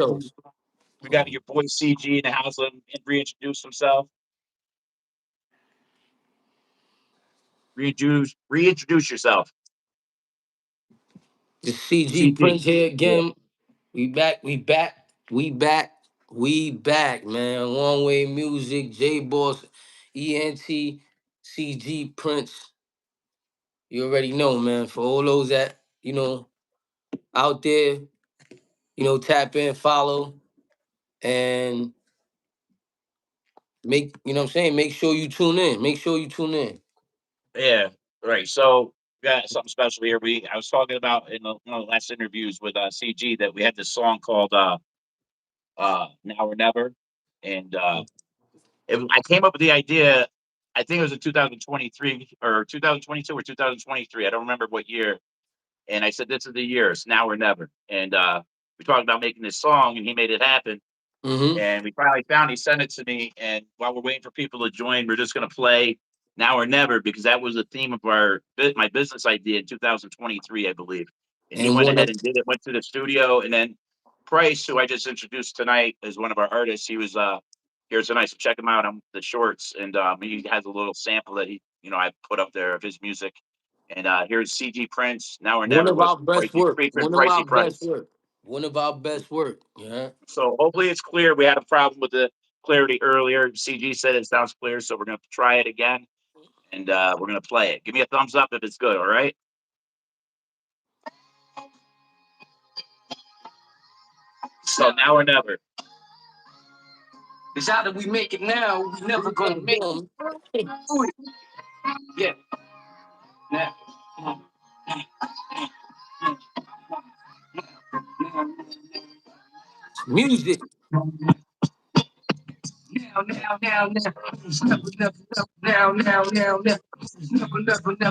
shows. We got your boy CG in the house. Let him reintroduce himself. Reintroduce yourself. The CG CG. Prince here Yeah. again. We back, we back, we back, we back, man. One way music, Jboss Ent CG Prince. You already know, man. For all those that, out there, tap in, follow, and what I'm saying, make sure you tune in. Make sure you tune in. Yeah. Right. So we got something special here. I was talking about in one of the last interviews with CG that we had this song called Now or Never. And I came up with the idea, I think it was in 2023 or 2022 or 2023. I don't remember what year. And I said, this is the year. It's now or never. And we talked about making this song, and he made it happen. Mm-hmm. And we finally found he sent it to me. And while we're waiting for people to join, we're just going to play Now or Never because that was the theme of my business idea in 2023, I believe. And he And went one ahead of and did it, went to the studio. And then Price, who I just introduced tonight, is one of our artists. He was here tonight. So check him out on the shorts. And he has a little sample that I put up there of his music. And here's CG Prince, Now or one Never of with our best Pricey, work. featuring One of our Pricey best Price. work. One of our best work. Yeah. So hopefully it's clear. We had a problem with the clarity earlier. CG said it sounds clear, so we're going to try it again, and we're going to play it. Give me a thumbs up if it's good, all right? So now or never. It's either we make it now, we never gonna make it. Yeah. Now. Music. Never,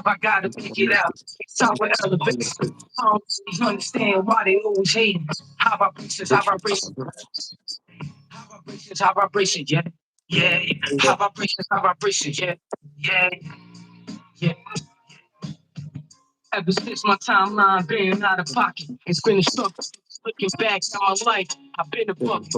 I gotta pick it out. It's time for elevation. I don't really understand why they always hate. High vibrations, high vibrations, high vibrations, high vibrations, yeah. Yeah, high vibrations, high vibrations, yeah. Yeah, yeah. Ever since my timeline been out of pocket, it's been a struggle. Looking back at my life, I've been a bucket.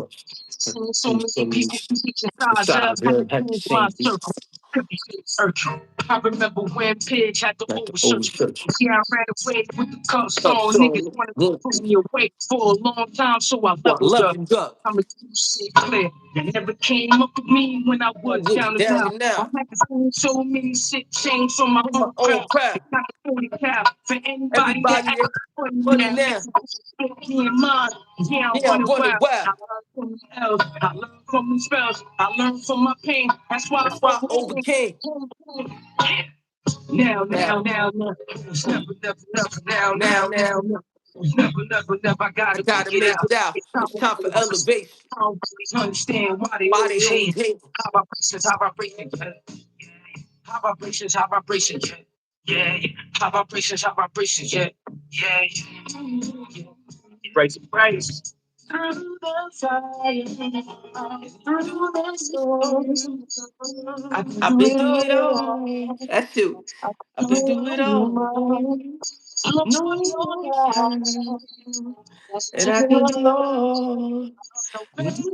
Seen so many people reaching size up, had to move my circle. Could be urgent. I remember when Pidge had to oversearch me. Yeah, I ran away with the cup song. Niggas wanted to pull me away for a long time, so I leveled up. I'm a shit clear. You never came up with me when I was down and out. I had to see so many shit change from my own crowd. It's not a 40 cap for anybody that acts funny now. Niggas me in mind. Yeah, I'm running wild. I learned from the L's. I learned from the spells. I learned from my pain. That's why I overcame. Now. It's never, now. It's never. I gotta make it out. It's time for elevation. I don't really understand why they always hate. How vibrations, how vibrations, how vibrations, yeah. How vibrations, how vibrations, yeah. Yeah. Price Price. Through the fire, through the storm, I've been through it all. That's you. I've been through it all. No time, and I thank the Lord. And I thank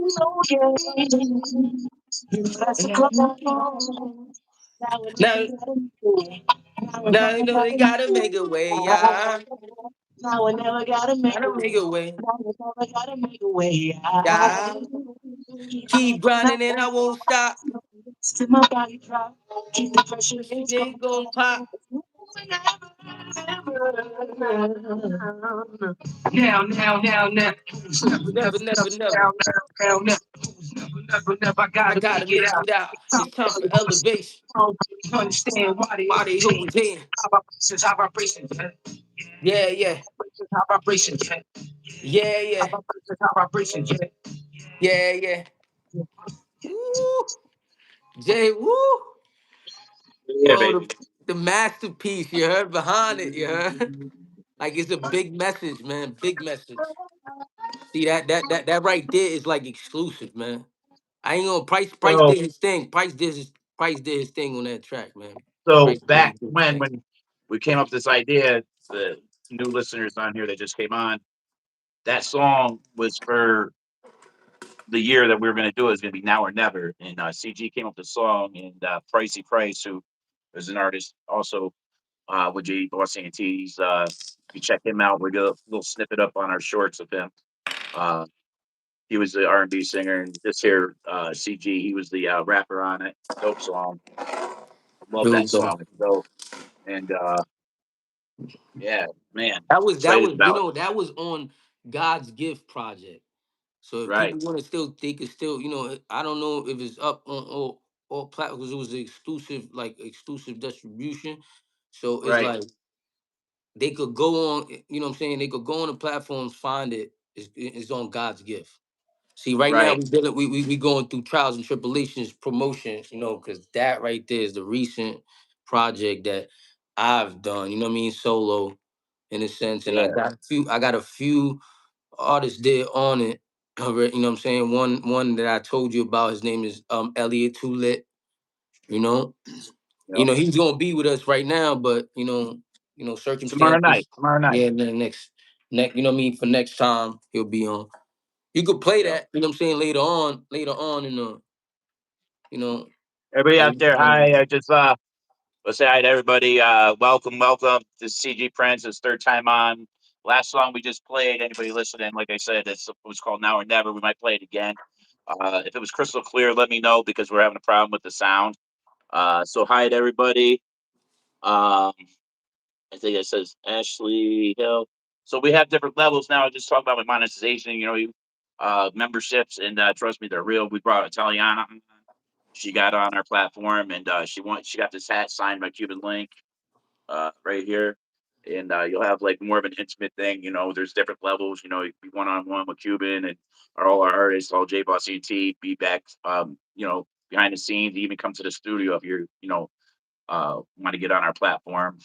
the Lord. Now, now you know they gotta make a way, yeah. Now I never gotta make a Gotta way. make a way, Now I never gotta make a way. I yeah. Keep grinding and I won't stop. to my body drop. Keep the pressure it's They going gon' pop. Now. Never, never, never. Now. Never. I I gotta gotta make it make out. it out. It's time It's time for for elevation. elevation. I don't really understand why they Why they always hate. always hating? How vibrations, yeah. Yeah, yeah, How vibrations, yeah. yeah, yeah, How vibrations, yeah. yeah, yeah. Woo, Jay, woo. Yeah, Yo, baby. the masterpiece. You heard behind it. You heard. Like it's a big message, man. Big message. See that right there is like exclusive, man. I ain't gonna Price So did his thing. Price did his thing on that track, man. so Price really back did his when thing. we came up with this idea, the new listeners on here that just came on, that song was for the year that we were going to do it is going to be now or never. And CG came up with the song, and Pricey Price, who is an artist also with Jboss Ent. You check him out. We got a little snippet up on our shorts of him. Uh, he was the R&B singer, and this here CG, he was the rapper on it. Dope song. Love Really that dope. song. It's dope. And yeah, man, That excited was about that was on God's Gift project. So it. if Right, people want to still, they could still, I don't know if it's up on all platforms. It was exclusive distribution. So it's right, like they could go on, what I'm saying? They could go on the platforms, find it. It's on God's Gift. See, right now right. we going through trials and tribulations, promotions, because that right there is the recent project that I've done. You know what I mean, solo in a sense, and Yeah, I got a few artists there on it. Already, you know what I'm saying? One that I told you about, his name is Elliot Too Lit. You know, yep. he's gonna be with us right now, but Tomorrow night. circumstances. Tomorrow night. Yeah, and then next, you know what I mean. For next time, he'll be on. You could play Yep. that, you know what I'm saying, later on in the, you know, Everybody out later there, on. hi. I just let's say hi to everybody. Welcome, welcome to CG Prince. It's third time on. Last song we just played. Anybody listening? Like I said, it was called Now or Never. We might play it again. If it was crystal clear, let me know because we're having a problem with the sound. So hi to everybody. Um, I think it says Ashley Hill. So we have different levels now. I just talked about my monetization. Memberships, and trust me, they're real. We brought Italiana. She got on our platform, and she got this hat signed by Cuban Link right here. And you'll have like more of an intimate thing. There's different levels. You be one on one with Cuban and all our artists, all Jboss Ent, be back. Behind the scenes, even come to the studio if you're want to get on our platform.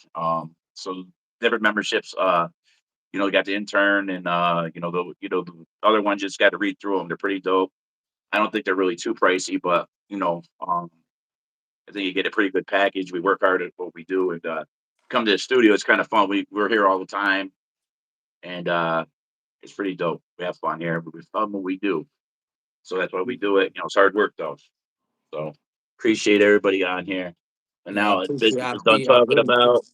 So different memberships. You got the intern, and the other one just got to read through them. They're pretty dope. I don't think they're really too pricey, but I think you get a pretty good package. We work hard at what we do, and come to the studio. It's kind of fun. We're here all the time, and it's pretty dope. We have fun here. We fun what we do, so that's why we do it. It's hard work though. So appreciate everybody on here. And Yeah, I now appreciate, business is done talking really about.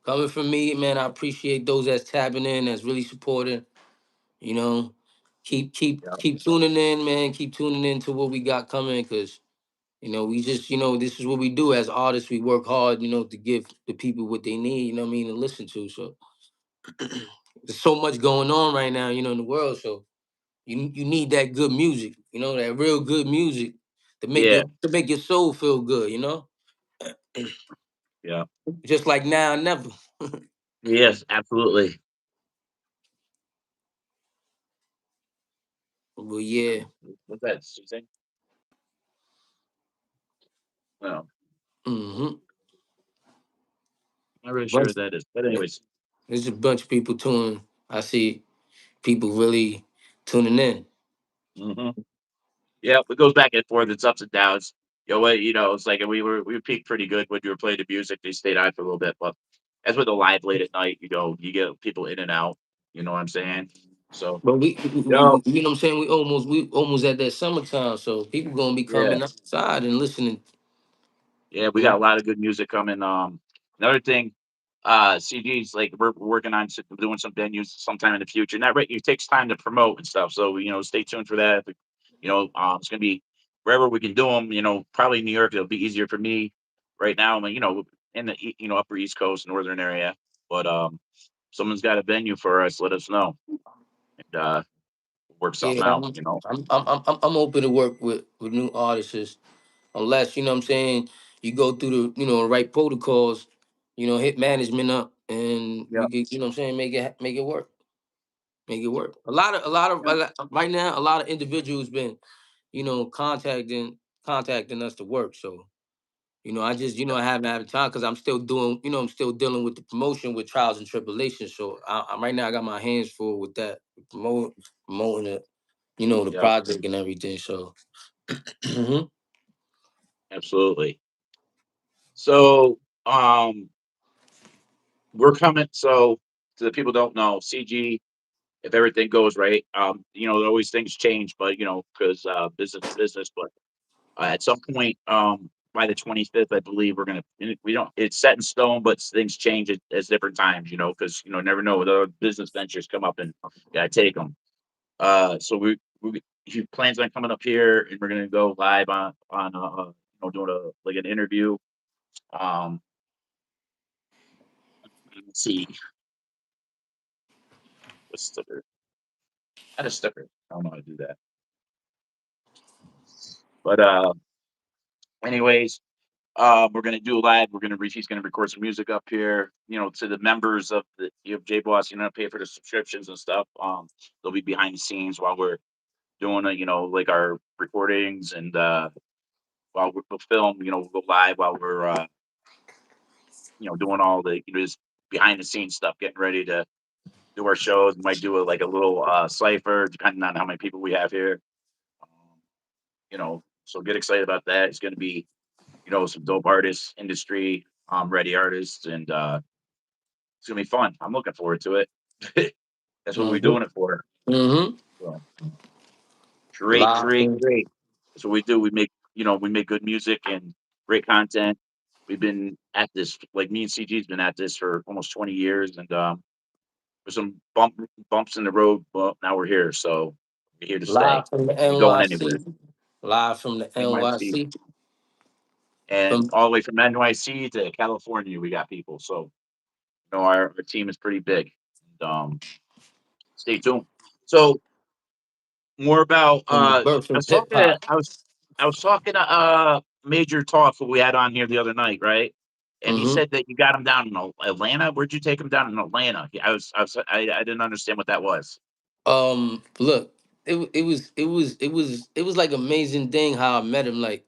coming from me, man. I appreciate those that's tapping in, that's really supporting. You know, keep keep Yeah, keep tuning in, man. Keep tuning in to what we got coming, because we just, this is what we do as artists. We work hard, to give the people what they need. You know what I mean, to listen to. So there's so much going on right now, in the world. So you need that good music, that real good music to make yeah, your soul feel good, yeah. just like now and never. Yes, absolutely. But yeah. What's that? Suzanne? No, Mm-hmm. I'm not really sure Bunch, what that is. But anyways, there's a bunch of people tuning. I see people really tuning in. hmm yeah, it goes back and forth. It's ups and downs. It's like we peaked pretty good when you were playing the music. They stayed on for a little bit, but as with the live late at night, you get people in and out. You know what I'm saying? So, But yo, you know what I'm saying? We almost at that summertime, so people gonna be yeah, coming outside and listening. yeah, we You got a know, lot of good music coming. Another thing, CDs like we're working on doing some venues sometime in the future. And that right, it takes time to promote and stuff. So stay tuned for that. It's gonna be wherever we can do them. Probably New York. It'll be easier for me right now. I'm in the upper East Coast, northern area. But someone's got a venue for us. Let us know, and work something yeah, out. I'm open to work with new artists, unless you know what I'm saying. You go through the right protocols, hit management up, and Yeah, we get what I'm saying, make it work. Make it work. yeah, Right now, a lot of individuals been, contacting us to work. So, I just, yeah, I haven't had time because I'm still doing, I'm still dealing with the promotion with trials and tribulations. So right now I got my hands full with that, promoting it, the yeah, project and everything. So, mhm. absolutely. So, we're coming. So, to the people who don't know, CG. if everything goes right. Always things change, but because business to business. But at some point, by the 25th, I believe we're gonna. We don't. It's set in stone, but things change at different times. Because never know. The business ventures come up and gotta take them. So we he plans on coming up here, and we're gonna go live on doing an interview. Um, let's see, what's sticker? Not a sticker. I don't know how to do that. But anyways, we're gonna do a live. He's gonna record some music up here. To the members of the Jboss, pay for the subscriptions and stuff. They'll be behind the scenes while we're doing like our recordings and while we'll film. We'll go live while we're doing all the just behind the scenes stuff, getting ready to do our shows. We might do a little cipher, depending on how many people we have here. Um, so get excited about that. It's going to be some dope artists, industry ready artists, and it's gonna be fun. I'm looking forward to it. That's what we're Mm-hmm. doing it for. Mm-hmm. So, great, Live. great, great. That's what we do. We make good music and great content. We've been at this, like me and CG's been at this for almost 20 years, and with some bumps in the road, but now we're here. So we're here to stay. Live from the Ain't going anywhere. NYC. Live from the NYC NYC. and From all the way from NYC to California, we got people. So our team is pretty big. And, stay tuned. So more about from the I birth of was hip talking to hop. I was talking to Major Talk who we had on here the other night, right? And he Mm-hmm. said that you got him down in Atlanta. Where'd you take him down in Atlanta? I didn't understand what that was. Look, it was like amazing thing how I met him. Like,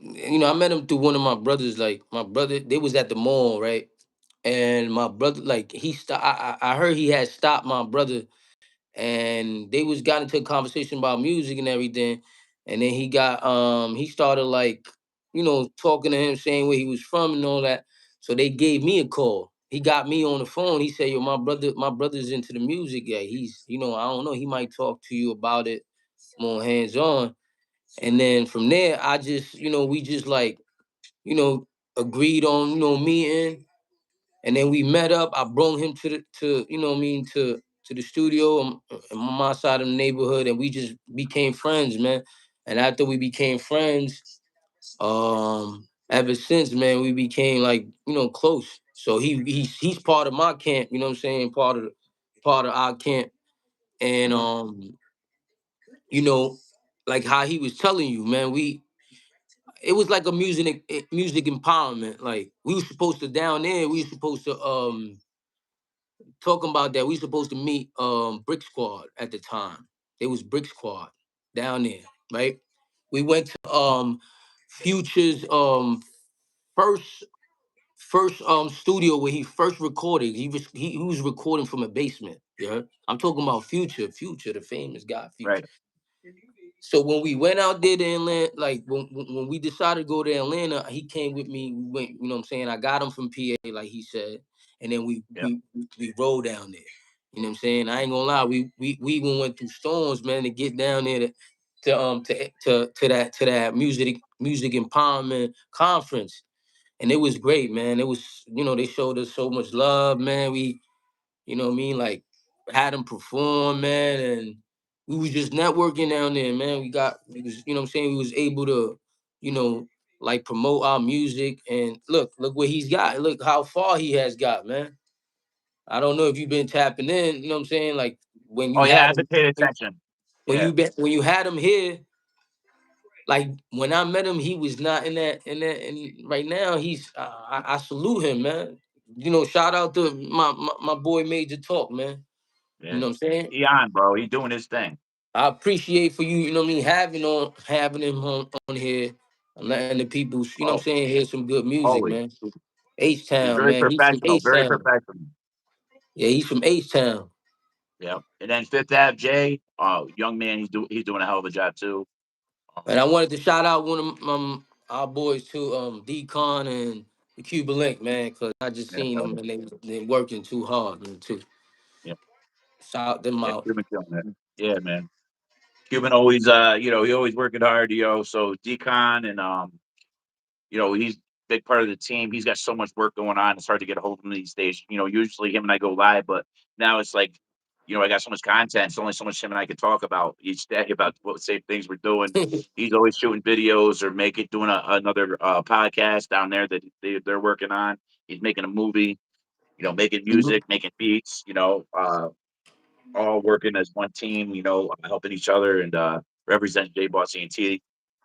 I met him through one of my brothers. Like my brother, they was at the mall, right? And my brother, like he stopped. I heard he had stopped my brother, and they was got into a conversation about music and everything. And then he started like, talking to him, saying where he was from and all that. So they gave me a call. He got me on the phone. He said, "Yo, my brother's into the music. Yeah, he's, I don't know. He might talk to you about it more hands on." And then from there, I just, we just like, you know, agreed on, meeting. And then we met up. I brought him to the studio on my side of the neighborhood, and we just became friends, man. And after we became friends, ever since, man, we became like, close. So he's part of my camp, you know what I'm saying, part of our camp. And Mhm. you know, like how he was telling you, man, it was like a music empowerment. Like we were supposed to down there, we were supposed to talking about that, we supposed to meet Brick Squad at the time. It was Brick Squad down there, right? We went to Future's first studio where he first recorded. He was recording from a basement. Yeah. I'm talking about Future, the famous guy, Future. Right. So when we went out there to Atlanta, like when we decided to go to Atlanta, he came with me. We went, you know what I'm saying? I got him from PA, like he said. And then we Yeah. we we rode down there. You know what I'm saying? I ain't gonna lie, we even went through storms, man, to get down there to that music empowerment conference. And it was great, man. It was, they showed us so much love, man. We, what I mean, like had them perform, man, and we was just networking down there, man. We was, what I'm saying, we was able to, you know, like promote our music. And look what he's got. Look how far he has got, man. I don't know if you've been tapping in, you know what I'm saying? Like when Oh you yeah, had I've been him, paying attention. Yeah. when you had him here, like when I met him, he was not and right now I salute him, man. Shout out to my boy Major Talk, man. You Yeah. know what I'm saying? He on, bro. He doing his thing. I appreciate for you, you know what I mean, having him on here and letting the people, what I'm Oh, saying, hear some good music, always. man. H He's Town, very man. He's from professional. H Very Town. professional. Yeah, he's from H Town. Yeah. And then Fifth Ave Jay, young man, he's doing a hell of a job too. Um, And I wanted to shout out one of our boys too, Decon and the Cuban Link, man, because I just yeah, seen them and they working too hard, man, too. yeah. Shout them Yeah, out. Cuban killing it. Yeah, man. Cuban always, he always working hard, So Decon and he's a big part of the team. He's got so much work going on. It's hard to get a hold of him these days. Usually him and I go live, but now it's like, I got so much content. It's only so much him and I can talk about each day about what same things we're doing. He's always shooting videos or doing another podcast down there that they're working on. He's making a movie, making Mhm, music, making beats, all working as one team, helping each other and represent Jboss Ent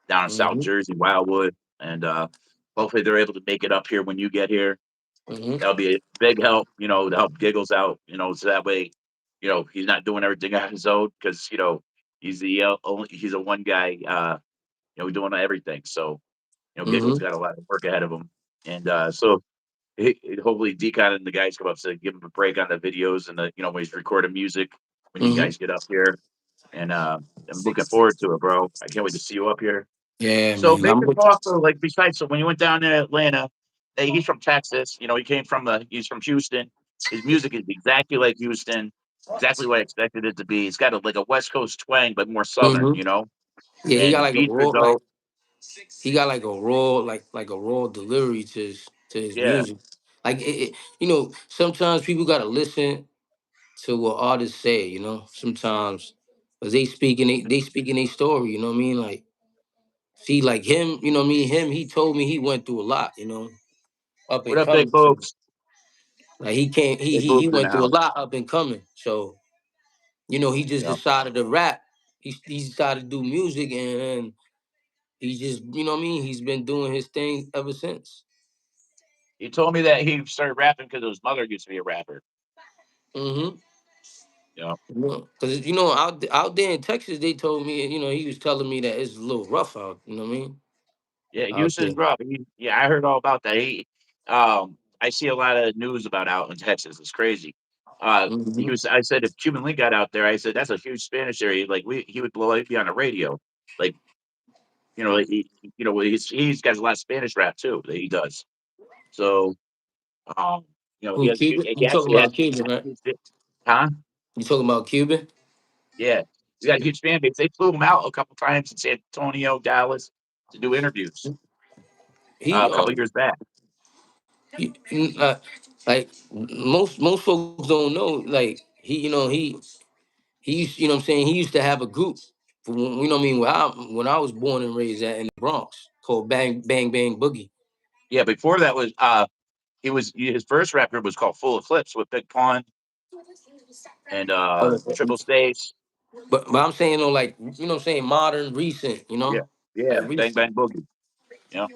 down in South mhm, Jersey, Wildwood. And hopefully they're able to make it up here when you get here. mhm, That'll be a big help, to help Giggles out, so that way, he's not doing everything on his own because, he's a one guy, doing everything. So, Giggles mhm, got a lot of work ahead of him. And so hopefully Decon and the guys come up to give him a break on the videos and when he's recording music when you mhm. guys get up here. And I'm looking forward to it, bro. I can't wait to see you up here. Yeah, So man. make I'm the with talk though, like besides, so when you went down to Atlanta, hey, he's from Texas. He came from he's from Houston. His music is exactly like Houston, exactly what I expected it to be. It's got like a West Coast twang, but more Southern, mhm. Yeah, he and got the like a beats are raw, like dope. he got like a raw delivery to his Yeah. music. Like sometimes people gotta listen to what artists say. Sometimes because they speaking their story. You know what I mean? Like see, like him. You know what I mean? Him. He told me he went through a lot. Up What and up, big coming. So folks? like he came, Big folks he in the went through a house. lot up and coming. So he just Yeah. decided to rap. He decided to do music and he just, what I mean? He's been doing his thing ever since. He told me that he started rapping because his mother used to be a rapper. Mm-hmm. You know. Because, out there in Texas, they told me, he was telling me that it's a little rough out, you know what I mean? Yeah, Out Houston's there. rough. Yeah, I heard all about that. I see a lot of news about out in Texas. It's crazy. Mm-hmm. I said if Cuban Link got out there, I said that's a huge Spanish area. Like he would blow. He'd be on the radio. Like like he's got a lot of Spanish rap too that he does. So um, he Who, has Cuban? he You talking actually has, about Cuban, right? huh? You talking about Cuban? Yeah, he's got a huge fan base. They flew him out a couple times in San Antonio, Dallas to do interviews He, a couple years back. like, most folks don't know, like, he used, what I'm saying, he used to have a group, what I mean, when I was born and raised at in the Bronx called Bang Bang Bang Boogie. Yeah, before that was his first rap group was called Full Eclipse with Big Pun and Oh, Triple Stace. but I'm saying though, like, what I'm saying, modern, recent, Yeah, yeah, like Bang recent. Bang Boogie. Yeah,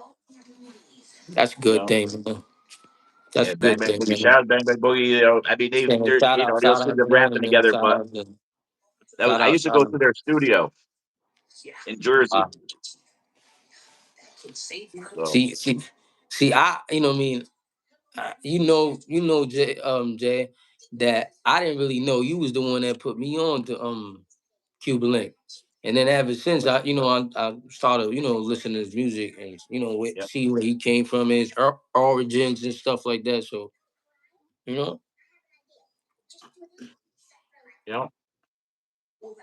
That's a you good know, thing, man. That's yeah, a Bang good Bang thing, Boogie. man. Shout out Bang Bang Boogie. I mean Saying they're they'll shout see out them to them, rapping and then together. But I used to go shout to out. their studio in Jersey. Uh, So see, see, I, what I mean, Jay, Jay, that I didn't really know you was the one that put me on to Cuba Link. And then ever since I started, listening to his music and yeah, see where he came from, his origins and stuff like that. So you know, you know.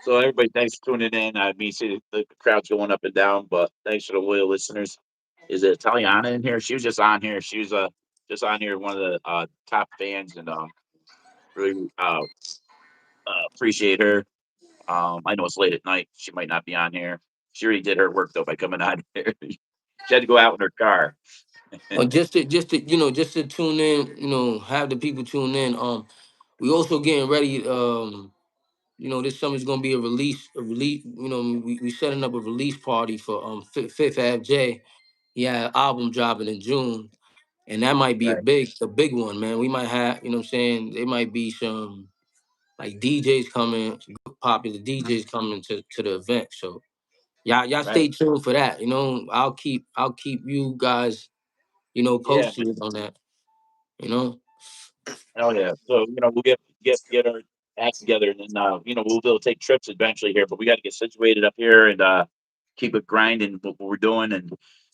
So everybody, thanks for tuning in. I mean, see the crowd's going up and down, but thanks for the loyal listeners. Is it Italiana in here? She was just on here. She was just on here, one of the top fans, and really appreciate her. I know it's late at night. She might not be on here. She already did her work though by coming on here. She had to go out in her car. just to tune in, have the people tune in. We also getting ready. This summer's gonna be a release. We setting up a release party for Fifth Ave J. Yeah, album dropping in June, and that might be Right, a big one, man. We might have, what I'm saying, there might be some like DJs coming, popular DJs coming to the event. So y'all right. stay tuned for that. I'll keep you guys, Yeah, posted on that. You know. hell yeah. So we'll get our act together, and then we'll be able to take trips eventually here. But we got to get situated up here and keep it grinding what we're doing, and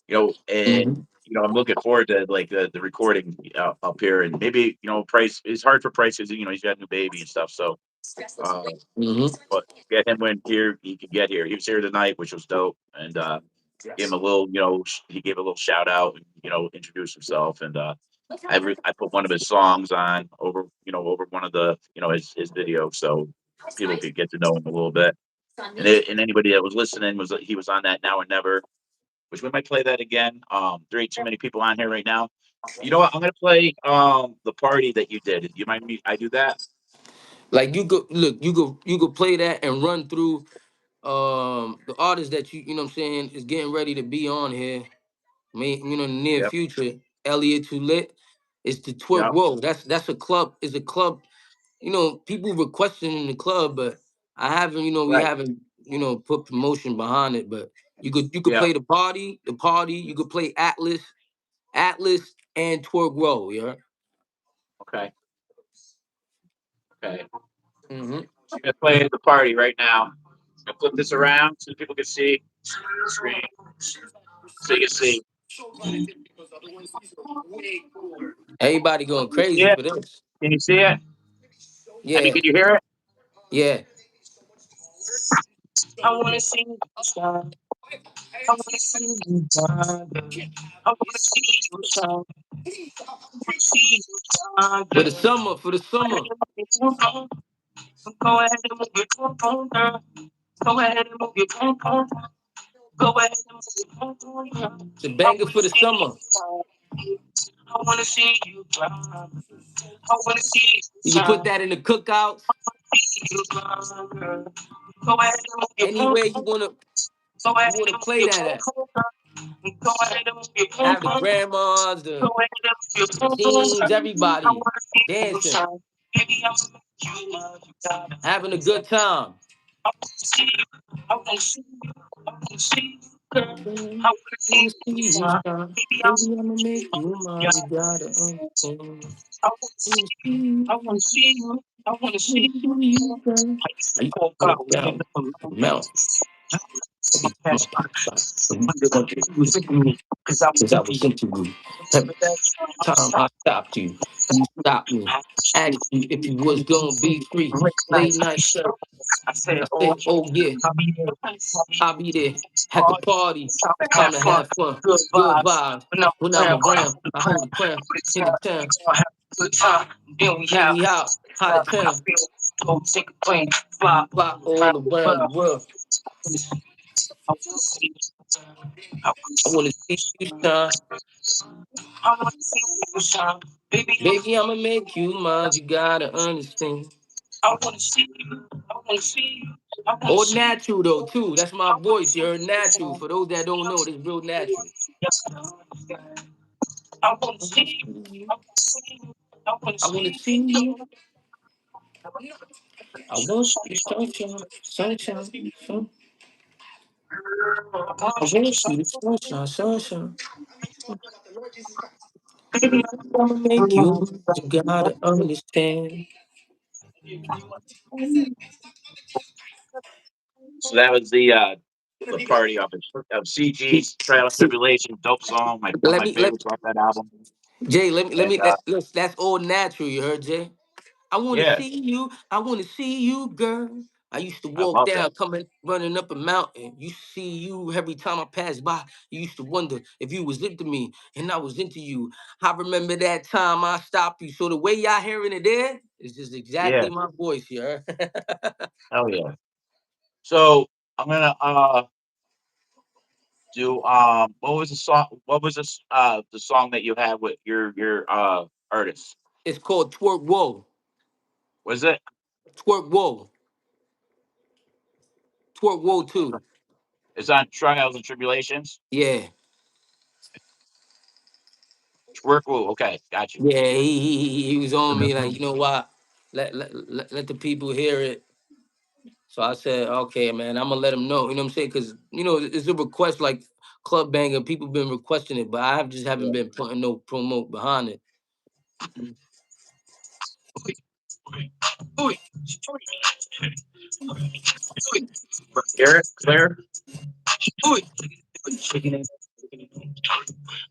Mhm. I'm looking forward to like the recording up here, and maybe price. It's hard for prices. He's got a new baby and stuff, so Uh, Hmm. but get him when here he could get here. He was here tonight, which was dope, and gave him a little, he gave a little shout out, and introduced himself, and I put one of his songs on over one of the his videos, so people could get to know him a little bit. And anybody that was listening he was on that Now or Never, which we might play that again. There ain't too many people on here right now. You know what? I'm gonna play the party that you did. You mind me? I do that. Like you could look, you could play that and run through the artists that you know what I'm saying is getting ready to be on here. In the near Yep. future, Elliot Too Lit. It's the twerk. Yep. Whoa, that's a club. It's a club. People requesting in the club, but I haven't. We Right. haven't. Put promotion behind it. But you could Yep. play the party. You could play Atlas, and twerk roll. Yeah. Okay. Okay. Mm-hmm. So you're gonna play the party right now. I'm gonna flip this around so people can see the screen. So you can see. Everybody going Can you see crazy it? for this. Can you see it? I mean, Yeah. can you hear it? Yeah. I wanna see you shine. I wanna see you shine. I wanna see you shine. I wanna see you shine. For the summer. For the summer. Go ahead and move your pom pom, girl. Go ahead and move your pom pom. Go ahead and move your pom pom, girl. It's a I banger wanna for the see summer. you shine. I wanna see you grind. I wanna see you You can put shine. that in the cookouts. See you grind, girl. Go ahead and move your pom Anywhere you pom. wanna Go ahead you wanna and move play your that pom at. pom, girl. Go ahead and move your pom Have the pom. grandmas, Go the ahead and move your pom pom, teens, girl. I everybody wanna see you dancing, shine. Baby, I'm you, you gotta having a good understand. time. I wanna see you. I wanna see you. I wanna see you, girl. Mm, I wanna see wanna you see you shine. shine. Baby, I'm Baby, I'ma make I you wanna mine. You gotta understand. see Wanna you. see you, I wanna see you. I wanna see wanna see you. you, girl. I used I to used call to God walk when I down never the loved me. mountain. I My be my past pop life. spot. Wonder what you was thinking me. Cause I was Cause I into was you. into you. Every Remember that time I stopped you, you stopped me. Asked you if you was gonna be free. Rick Late nights. night show. I said, I oh said, yeah, oh yeah, I'll be there. I'll be I'll be there at the party. party. Time to Time have to fun. have fun. Good Good vibes. vibes. When I'm When I'm around, I around, hold the I crown. hold the crown Put it in the down. town. We gonna have a good time. Then we Then have we out, out of I town. feel go take a plane, fly Fly around all the around the world. world. I wanna see you. I wanna I see wanna see you you. shine. I wanna see you shine. Baby, Baby, I'ma make you mine. You gotta understand. I wanna see you. I wanna see you. I wanna Or see you. natural though too. That's my I wanna voice. see You you heard natural. shine. For those that don't know, this real natural. Yes, I wanna I wanna see you. see you. I wanna see you. I wanna I wanna see see you. you. I want you sunshine, sunshine, sun. I I want you want you to sunshine, sunshine. I'ma make you. You gotta understand. So that was the party of See, CG's Trial and see, Tribulation, dope song, one of let my me let favorites off that album. Jay. Let me And look. That's all natural. You heard Jay. I want to yeah, see you. I want to see you, girl. I used to I walk love that. down, coming, running up a mountain. You see you every time I passed by. You used to wonder if you was into me, and I was into you. I remember that time I stopped you. So the way y'all hearing it there is just Yeah, exactly my voice here. hell yeah. So I'm gonna do what was the song? What was this the song that you had with your artist? It's called twerk whoa, Was it? twerk whoa, twerk whoa too. It's on Trials and Tribulations. Yeah, Twerk. Woo. Okay, got you. yeah. He was on me like, you know what? Let the people hear it. So I said, okay, man, I'm gonna let them know. You know what I'm saying? Because it's a request like Club Banger. People been requesting it, but I have just haven't Yeah. been putting no promo behind it. Hear it clear? Shaking it.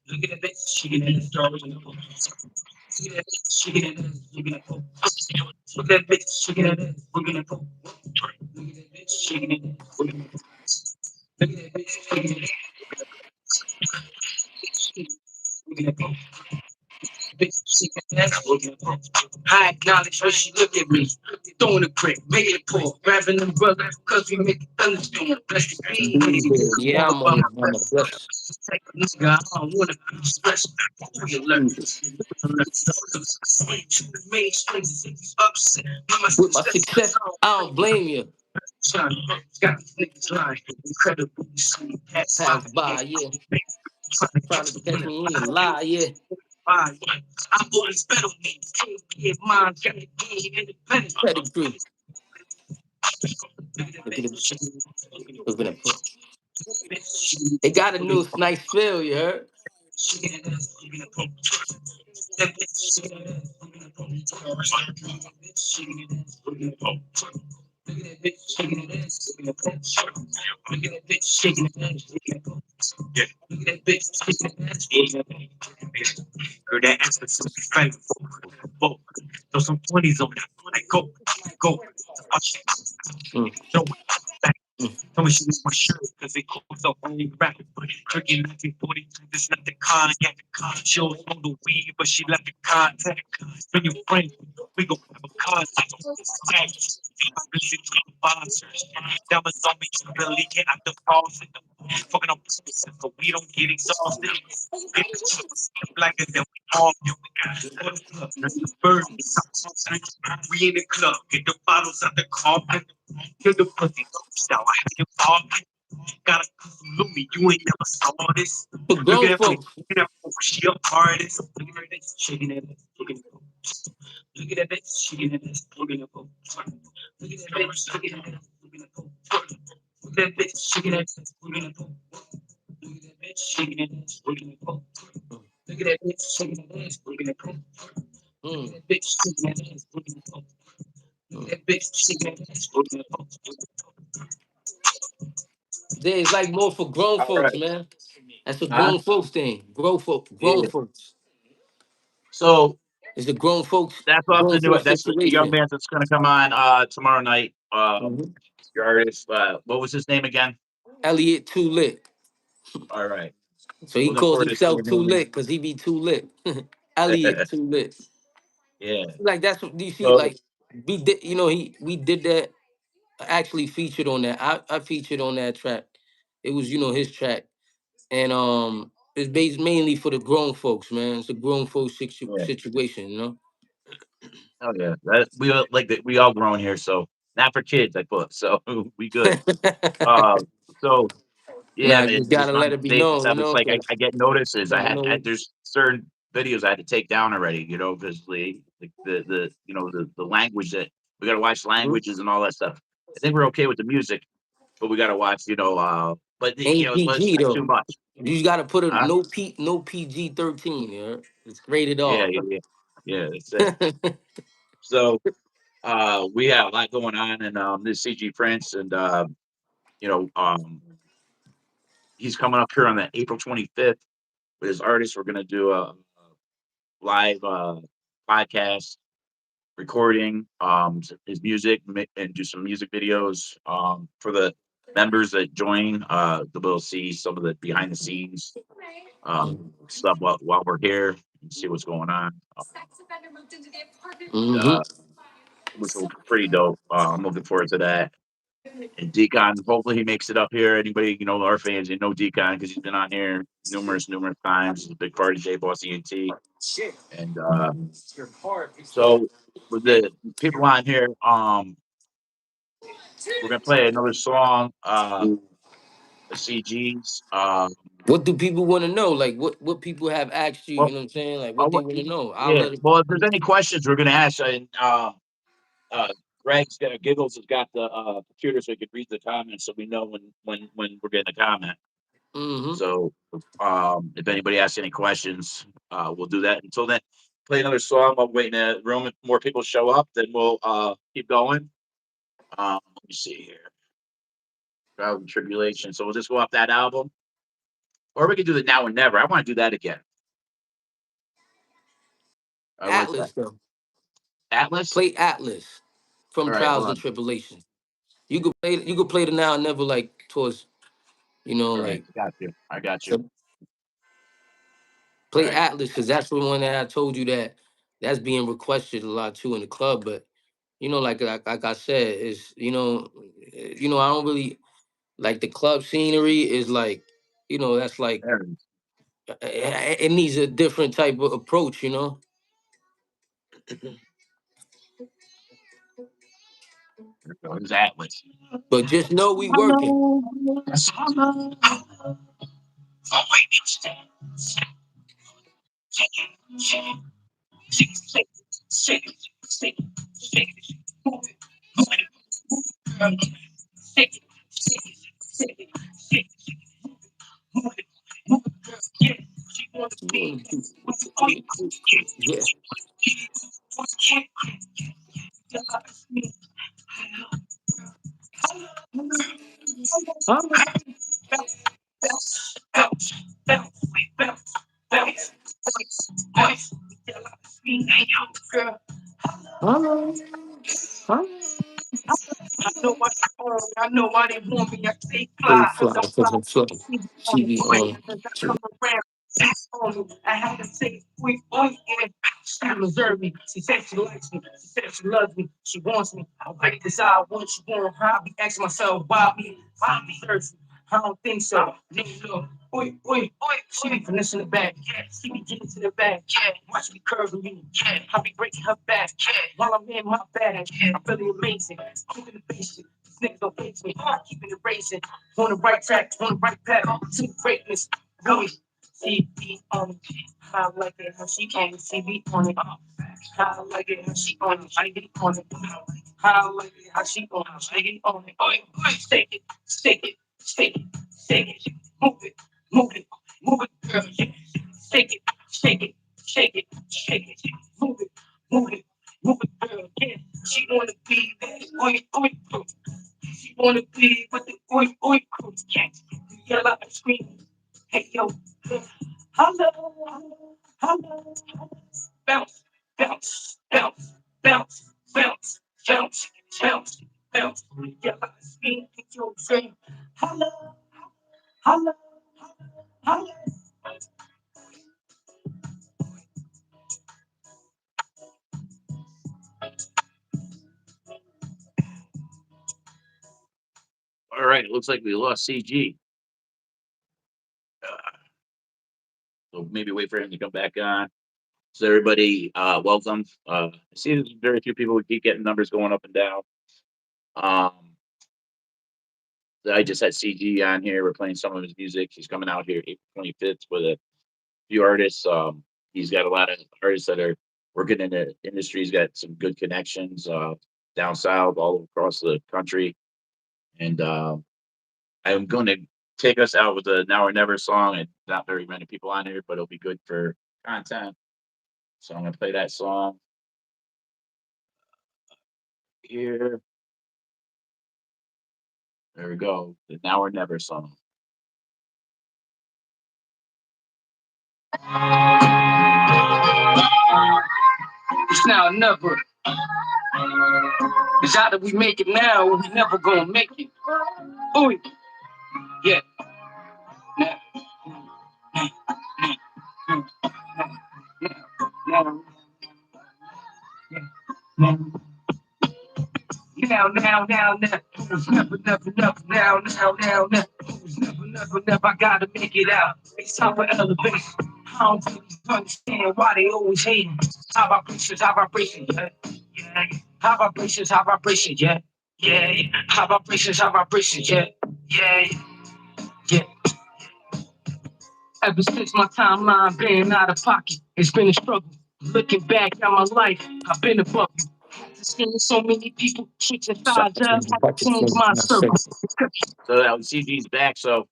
Look at this. Shaking it. Look at that bitch shaking that ass, looking at pole. Look at that bitch shaking that ass, looking at pole. Look at that bitch shaking that ass, looking at pole. Look at that bitch shaking that ass, looking at pole. Bitch shaking that ass, looking at pole. I acknowledge when she look at me, throwing a prick, making it pull, grabbing them brothers, cause we make it thunderstorm. Bless the Be beat, there. Yeah, all I'm about on my on the blessings. bus. Take a nigga, I don't wanna be stressed. We alert. Main strings is upset. When my With my success success, I don't blame you. son got these niggas lying. Incredible, you see, pass by. Pass by, yeah. Trying to Trying catch to me catch in a me in the lie. lie, yeah. Lie. I'm always better with me. Can't get mine, got to be independent. Pedigree. Look at that Look at it. bitch. Look at it. Bitch. It got a new nice feel, you heard? Shaking that ass, looking at pump. That bitch shaking that ass, looking at pump. That bitch shaking that ass, looking at pump. Look at that bitch shaking that ass, looking at pump. Look at that bitch shaking that ass, looking at pump. Yeah. Look at that bitch shaking that ass, looking at pump. Heard that ass was so fat. Whoa. Throw some 20s on that. Like, go, go. Oh, shit. Mm, Throw it back. mm. Tell me she was my shirt because it goes up only rapid. But drinking 1940, this not the cognac. She always on the weed, but she left the contact. When you friends, we gon' have a contact. Listen to the sponsors. Diamonds on me, really get out the faucet. Fucking up, so we don't get exhausted. Bitch, blacker than we all do. There's the bird. We in the club, get the bottles out the car, get the pussy style. I had you all. Got a custom Louis, you ain't never saw this. For Look at grown that face, folks. look at that face, she a artist. Look at that bitch, shaking that ass, looking at that. Look at that bitch, shaking that ass, looking at that. Look at that bitch, shaking that ass, looking at that. Look at that bitch, shaking that ass, looking at that. Look at that bitch, shaking that ass, looking at that. Look at that bitch, shaking that ass, looking at that. Look at Mm, that bitch, shaking that ass, looking at that. Look at mm. that bitch, shaking that ass, looking at that. Yeah, it's like more for grown All folks, right. man. That's a Huh? grown folks thing. Grown Yeah. folks. So It's a that's off grown the new. folks That's the young situation. band that's going to come on tomorrow night. Mhm. Your artist. What was his name again? Elliot too lit. All right. So he Looking calls forward to himself seeing too him. lit because he be too lit. Elliot too lit. Yeah. Like that's what do you see? So Like we did, we did that. I actually featured on that. I featured on that track. It was his track, and it's based mainly for the grown folks, man. It's a grown folks yeah. situation, you know. Oh yeah. That we all like that. We all grown here, so not for kids. I put so we good. Uh. So yeah, Nah, man. just Just gotta let wanted it to be say that known, that was like because I get notices. I know. There's certain videos I had to take down already. Because the language that we got to watch Mhm. languages and all that stuff. I think we're okay with the music, but we got to watch. But Ain't it's PG just too though. much. You gotta put a Huh? no PG-13. Yeah, it's rated Yeah, R. yeah, yeah. Yeah, that's it. So we have a lot going on, and this CG Prince, and you know, um, he's coming up here on the April 25th with his artist. We're gonna do a live podcast recording his music and do some music videos for the members that join. They'll see some of the behind the scenes stuff while we're here and see what's going on. Mm-hmm. Uh, which will be pretty dope. I'm looking forward to that. And Decon, hopefully he makes it up here. Anybody, our fans, Decon because he's been on here numerous times. He's a big part of Jboss Ent. And so with the people on here, we're gonna play another song, the CGs. What do people want to know? Like what people have asked you? You Well, know what I'm saying? Like I what they wa- want to know. I'll yeah. let it. Well, if there's any questions, we're gonna ask. And uh, Greg's got Giggles has got the computer, so he can read the comments, so we know when we're getting a comment. Mm-hmm. So, if anybody asks any questions, we'll do that. Until then, play another song while waiting in the room. If more people show up, then we'll keep going. Let me see here. Trial and Tribulation. So we'll just go off that album, or we could do the Now and Never. I want to do that again. I like that. Atlas though. Atlas. Play Atlas from All right, hold Trials and on. Tribulations. You could play the now and never like towards All right, like got you. I got you. the All play right. Atlas because that's the one that I told you that that's being requested a lot too in the club. But like I said, is I don't really like the club scenery is like that's like There it is. it needs a different type of approach. There it goes. Atlas. But just know we working. Hello, hello. Yeah. Hello. Hello. I know why they want me. I stay Stay fly, cause fly, I'm cause fly. I'm fly. On TV right, on. cause I come around. She's on me. I had to say, oi, oi, and she deserve me. She said she likes me. She said she loves me. She wants me. I wait decide what she want. I be asking myself, why me? Why me thirsty? I don't think so. No. Oi, oi, oi. She be finessing the back. Yeah. She be getting to the back. Yeah. Watch me curving you. Yeah. I be breaking her back. Yeah. While I'm in my bag. Yeah. I'm feeling amazing. I'm in the basement. These niggas don't face me. I keep it racing. On the right track, on the right path. To greatness. Really. See me on it. I like it how she on it. See me on it. I like it how she on it. I get on it. I like it how she on it. I get on it. Oh, shake it, shake it, shake it, shake it. Move it, move it, move it, girl. Yeah. Shake it, shake it, shake it, shake it. Move it, move it, move it, girl. Yeah. She wanna be that oi oi crew. She wanna be with the oi oi crew. Yeah. Yell out and scream. Hey yo, hello, hello, bounce, bounce, bounce, bounce, bounce, bounce, bounce, bounce. Yeah, I scream with your dream. Hello, hello, hello. All right, it looks like we lost CG. So maybe wait for him to come back on. So everybody, welcome. I see there's very few people who keep getting numbers going up and down. Um, I just had CG on here. We're playing some of his music. He's coming out here April 25th with a few artists. He's got a lot of artists that are working in the industry. He's got some good connections down south, all across the country. And I'm going to take us out with a Now or Never song. And not very many people on here, but it'll be good for content. So I'm going to play that song here. There we go. The Now or Never song. It's now or never. It's either we make it now or we never gonna make it. Oh yeah. Now, now, now. Now, never, never, never, now. Never, I gotta make it out. It's time for elevation. I don't really understand why they always hate. High vibrations, yeah, yeah. High vibrations, yeah, yeah. High vibrations, yeah, yeah, yeah. Ever since my timeline been out of pocket, it's been a struggle. Looking back at my life, I've been above you. Seeing so many people switching sides up, had to change my circle. So that was CG's back. So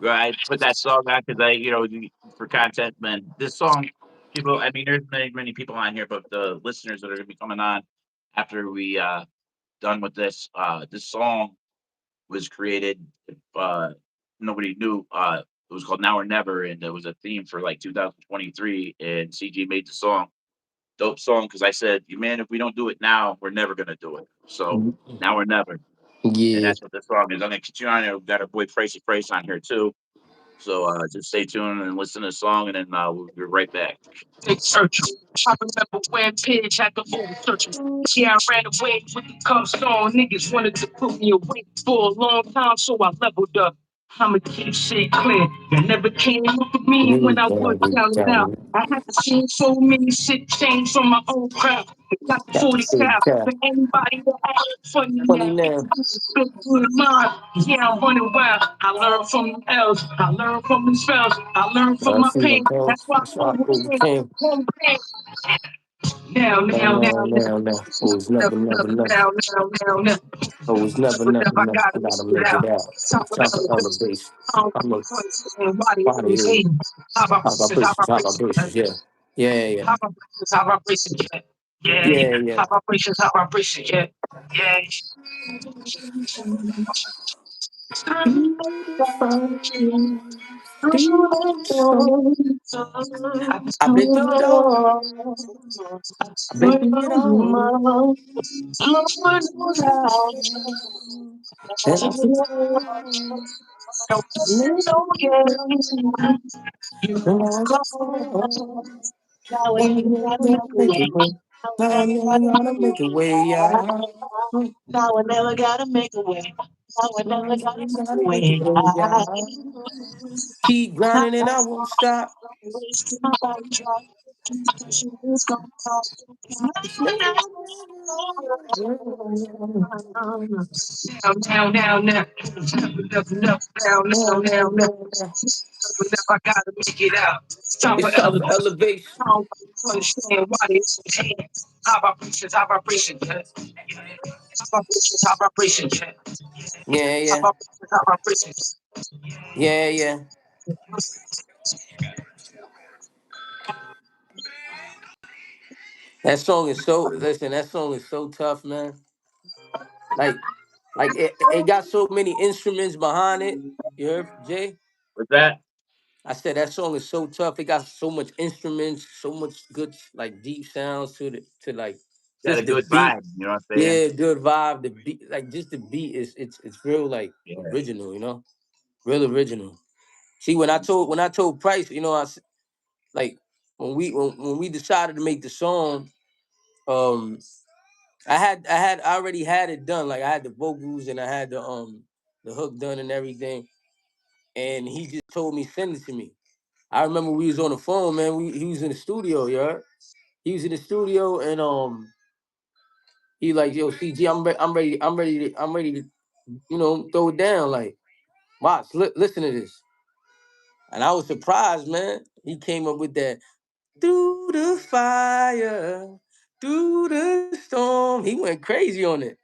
I put that song on because for content, man, this song, people, I mean, there's many people on here, but the listeners that are going to be coming on after we done with this song was created. If nobody knew, it was called Now or Never, and it was a theme for like 2023. And CG made the song dope song because I said, "You man, if we don't do it now, we're never gonna do it." So now we're never, and Yeah. that's what the song is. I'm gonna continue on there. We've got our boy Pricey Price on here too. So just stay tuned and listen to the song, and then we'll be right back. They search. I remember when Pidge had the whole searching. Yeah, I ran away with the cuffs on. Niggas wanted to put me away for a long time, so I leveled up. I'ma keep shit clear. You never came up with me when I was counting out. I had to see so many shit change from my own crowd. I got the Got the 40 full cal cap. for anybody that acting funny Funny now. now. I'm spit through the mind. Yeah, I'm running wild. I learned from the L's. I learned from the spells. I learned from I my see my pain. pain. That's why That's I why I overcame. overcame. Now. Oh, it's never, never, never. Now. Oh, it's never, But if never, I never. gotta Gotta get make it out, out. top of the Top of elevation. elevation. I don't I'm a understand why they body always here. hating. How about Top braces? How about vibrations. braces? Yeah. Yeah, yeah. How about braces? How about braces? Yeah, yeah, Yeah, yeah. yeah. How about braces? How about braces? Yeah, yeah. Through the fire, through the storm. I've been through it all. I've been through it all. And I feel and I go. Now I gotta make it way. Now I never gotta make it way out. Now I never gotta make a way. Now I Now never I gotta never make a gotta make it way. way out. Keep grinding and I won't stop. My body drop. Pushing this gonna pop. It's not It's never Now. Now. I gotta make it out. It's time for It's time for elevation. elevation. I don't understand why they so hands. High vibration, yeah. High vibration, yeah. Yeah, yeah. High vibration. Yeah, yeah. That song is so listen, that song is so tough, man. Like it got so many instruments behind it. You heard Jay? With that, I said that song is so tough. It got so much instruments, so much good like deep sounds to like got a just the good beat. vibe. You know what I'm saying? Yeah, good vibe. The beat, like just the beat is it's real like Yeah. original, you know, real original. See, when I told Price, like when we decided to make the song, um, I already had it done. Like I had the vocals and I had the hook done and everything, and he just told me send it to me. I remember we was on the phone, man. He was in the studio, yeah. He was in the studio and he like, yo, CG, I'm ready to, throw it down. Like, watch, listen to this. And I was surprised, man. He came up with that through the fire, through the storm. He went crazy on it.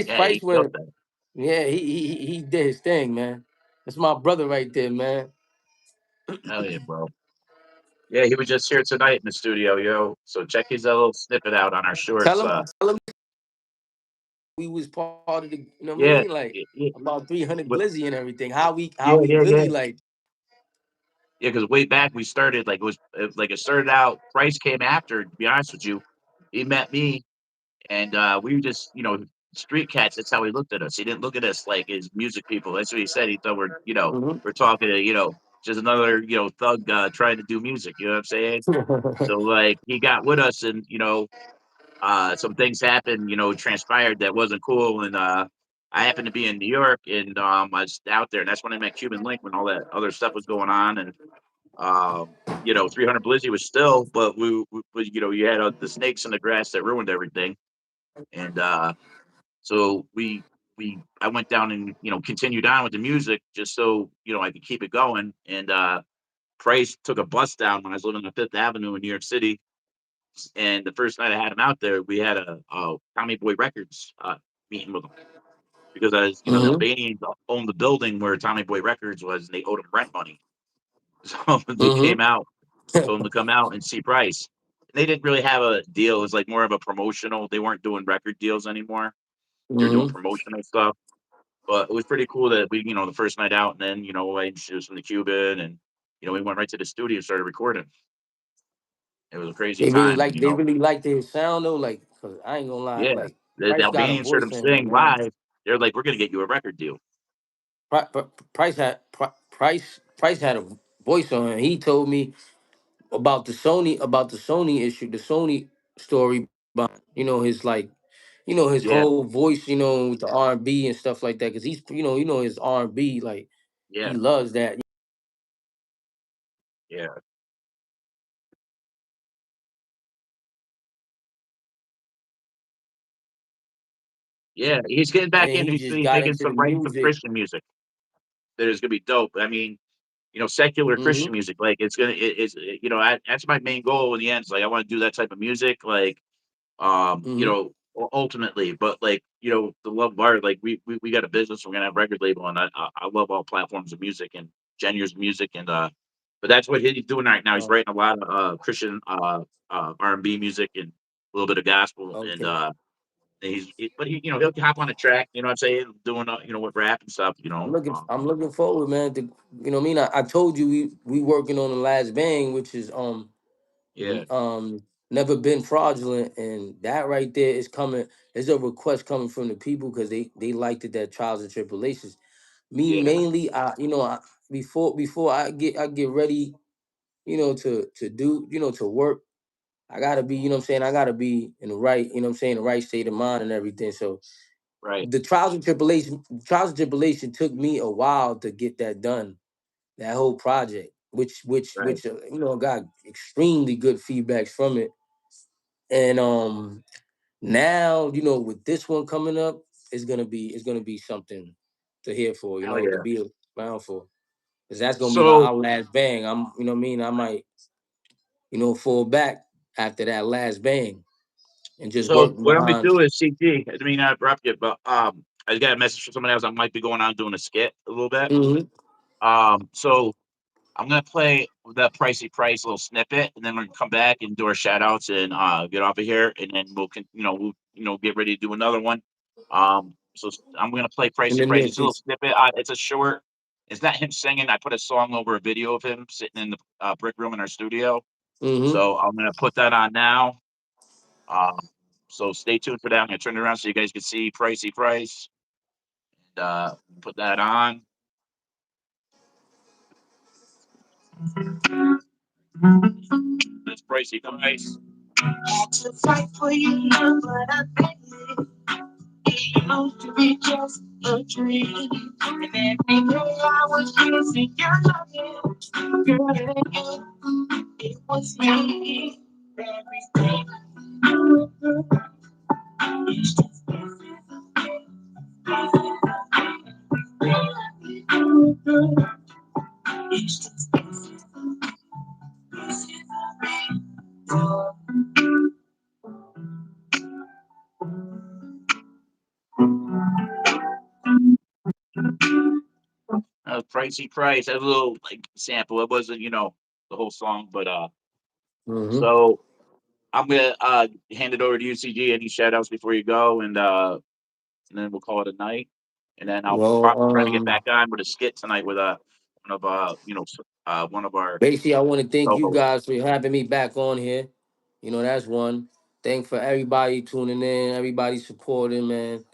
Yeah, Price he killed went, that. yeah, he did his thing, man. That's my brother right there, man. Hell yeah, bro. Yeah, he was just here tonight in the studio, yo. So check his little snippet out on our shorts. Tell him we was part of the, you know what I Yeah, mean? Like yeah, about 300 yeah, Glizzy and everything. How we yeah, yeah. really like, Yeah, because way back we started like it started out. Price came after. To be honest with you, he met me, and we were just street cats. That's how he looked at us. He didn't look at us like his music people. That's what he said. He thought mhm. we're talking to just another thug trying to do music. You know what I'm saying? So like he got with us, and some things happened. Transpired that wasn't cool, and I happened to be in New York, and I was out there, and that's when I met Cuban Link when all that other stuff was going on, and 300 Blizzy was still, but you had the snakes in the grass that ruined everything, and so I went down and continued on with the music just so I could keep it going, and Price took a bus down when I was living on Fifth Avenue in New York City, and the first night I had him out there, we had a Tommy Boy Records meeting with him because the Mhm. Albanians owned the building where Tommy Boy Records was, and they owed him rent money, so they Mhm. came out. Told them to come out and see Price. They didn't really have a deal. It was like more of a promotional. They weren't doing record deals anymore. They were doing Mhm. promotional stuff. But it was pretty cool that the first night out, and then I introduced him to Cuban, and we went right to the studio and started recording. It was a crazy time, you They know. really liked his sound though. Like, 'cause I ain't gonna lie, Yeah, like the Price got a Albanians heard voice him in him, sing man. live. They're like, "We're gonna get you a record deal." Price had a voice on him. He told me about the Sony issue, the Sony story behind, his like, his Yeah, whole voice, with the R&B and stuff like that. Cause he's, his R&B, like he yeah, loves that. yeah, yeah. He's getting back And in. he just He's got making into the some writing some music. Christian music that is gonna be dope. I mean, secular Hmm. Christian music, like that's my main goal in the end. Is like I want to do that type of music, like Hmm. ultimately, but like the love of art. Like we got a business. We're gonna have a record label, and I love all platforms of music and genres of music, and but that's what he's doing right now. He's Oh, writing a lot of Christian R&B music and a little bit of gospel, and okay. but he'll hop on a track. You know what I'm saying? Doing with rap and stuff. I'm looking forward, man. To, what I mean, I told you we working on the last bang, which is Yeah, never been fraudulent, and that right there is coming. There's a request coming from the people because they liked it, that trials and tribulations. Me yeah, mainly, before I get ready, to do, to work. I gotta be, what I'm saying, I gotta be in the right, the right state of mind and everything. So right, the trials and tribulation took me a while to get that done. That whole project, right. got extremely good feedbacks from it. And now, with this one coming up, it's gonna be something to hear for, Hell to yeah. be around for. Cause that's gonna be like So our last bang. You know what I mean? I might, fall back after that last bang and just so work what I'm gonna behind. do is CG. I didn't mean to interrupt you, but I got a message from somebody else. I might be going on doing a skit a little bit. Hmm. So I'm gonna play that pricey price little snippet, and then we're gonna come back and do our shout outs and get off of here, and then we'll get ready to do another one. I'm gonna play And pricey then price. there, It's a little peace. snippet. It's a short. It's not him singing. I put a song over a video of him sitting in the brick room in our studio. Hmm. So I'm gonna put that on now. Um, so stay tuned for that. I'm gonna turn it around so you guys can see pricey price. And, put that on. That's pricey price. Had to fight for your love, but I think it used to be just a dream. And every day I was chasing your love, girl, it was me. Everything you do is just it's just Pricey price. A little like sample. It wasn't the whole song, but Hmm. so I'm gonna hand it over to you, CG. Any shout outs before you go, and then we'll call it a night. And then I'll Well, try to get back on with a skit tonight with one of our basically, I want to thank you co-hosts. guys for having me back on here. That's one. Thank for everybody tuning in, everybody supporting, man.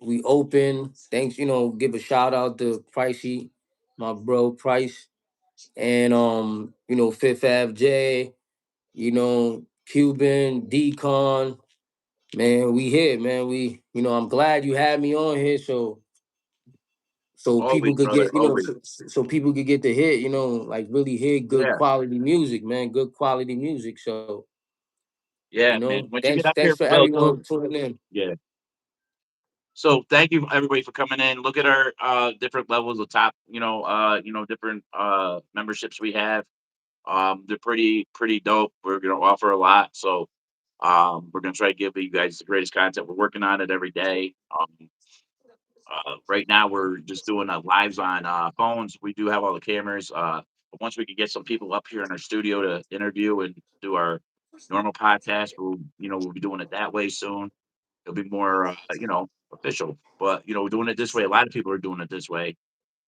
We open. Thanks, give a shout out to Pricey, my bro Price, and Fifth Ave J, Cuban, Decon. Man, we here, man. I'm glad you had me on here so Always, people could brother. get, Always. so people could get to hear, like really hear good Yeah. quality music, man. Good quality music. So, Yeah, man. When you get thanks, up thanks here, for well, everyone tuning in. yeah. So thank you everybody for coming in. Look at our different levels of top, different memberships we have. They're pretty dope. We're gonna offer a lot. So we're gonna try to give you guys the greatest content. We're working on it every day. Right now we're just doing lives on phones. We do have all the cameras. But once we can get some people up here in our studio to interview and do our normal podcast, we'll be doing it that way soon. It'll be more official. But we're doing it this way. A lot of people are doing it this way.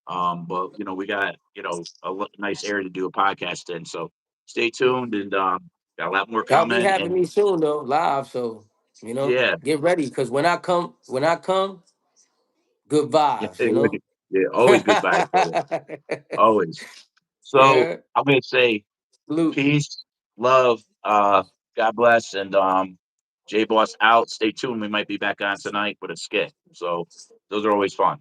But we got nice area to do a podcast in. So stay tuned, and got a lot more Y'all be coming. having And me soon though, live. So yeah, get ready because when I come, good vibes. yeah, always good vibes, brother. Always. So Yeah. I'm gonna say Salute. peace, love, God bless, and J Boss out. Stay tuned. We might be back on tonight with a skit. So those are always fun.